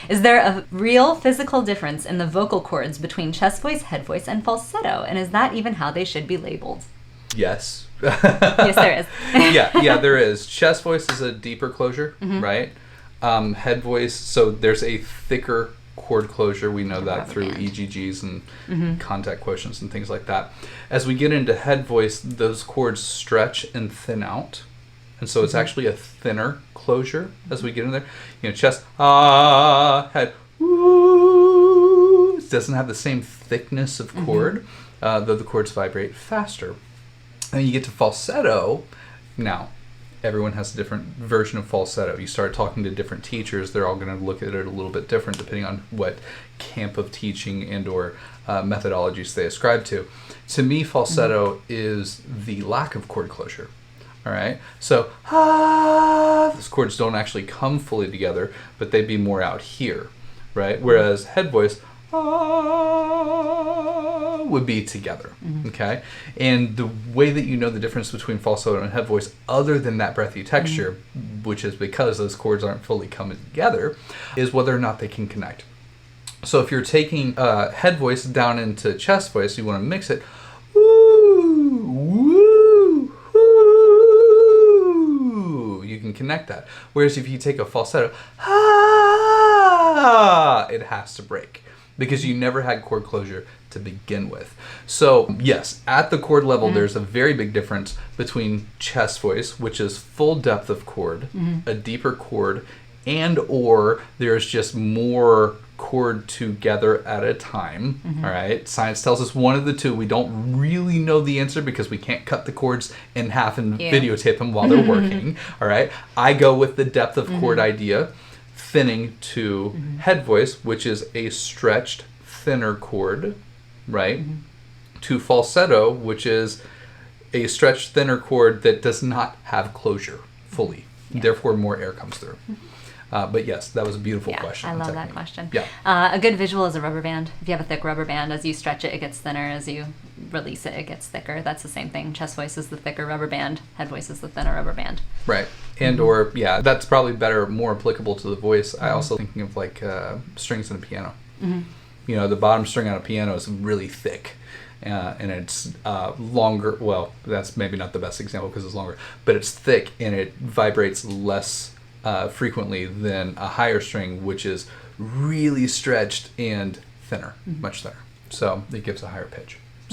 Is there a real physical difference in the vocal cords between chest voice, head voice, and falsetto? And is that even how they should be labeled? Yes. Yes, there is. yeah, there is. Chest voice is a deeper closure, right? Head voice, so there's a thicker chord closure. We know that through EGGs and contact quotients and things like that. As we get into head voice, those chords stretch and thin out. And so it's actually a thinner closure as we get in there. Chest, head, it doesn't have the same thickness of chord, though the chords vibrate faster. And you get to falsetto. Now, everyone has a different version of falsetto. You start talking to different teachers, they're all going to look at it a little bit different depending on what camp of teaching and or methodologies they ascribe to. To me, falsetto is the lack of chord closure. All right, so those chords don't actually come fully together, but they'd be more out here, right? Whereas head voice would be together, okay? And the way that you know the difference between falsetto and head voice, other than that breathy texture, which is because those chords aren't fully coming together, is whether or not they can connect. So if you're taking head voice down into chest voice, you want to mix it, you can connect that. Whereas if you take a falsetto, it has to break because you never had chord closure to begin with. So yes, at the chord level, there's a very big difference between chest voice, which is full depth of chord, a deeper chord, and or there's just more chord together at a time. All right, science tells us one of the two. We don't really know the answer because we can't cut the chords in half and videotape them while they're working. All right, I go with the depth of chord idea, thinning to head voice, which is a stretched thinner chord, right, to falsetto, which is a stretched thinner chord that does not have closure fully, therefore more air comes through. But yes, that was a beautiful question. I love that question. Yeah. A good visual is a rubber band. If you have a thick rubber band, as you stretch it, it gets thinner. As you release it, it gets thicker. That's the same thing. Chest voice is the thicker rubber band. Head voice is the thinner rubber band. Right. And or, that's probably better, more applicable to the voice. I also thinking of like strings in a piano. The bottom string on a piano is really thick. And it's longer. Well, that's maybe not the best example because it's longer. But it's thick and it vibrates less frequently than a higher string, which is really stretched and thinner, much thinner. So it gives a higher pitch.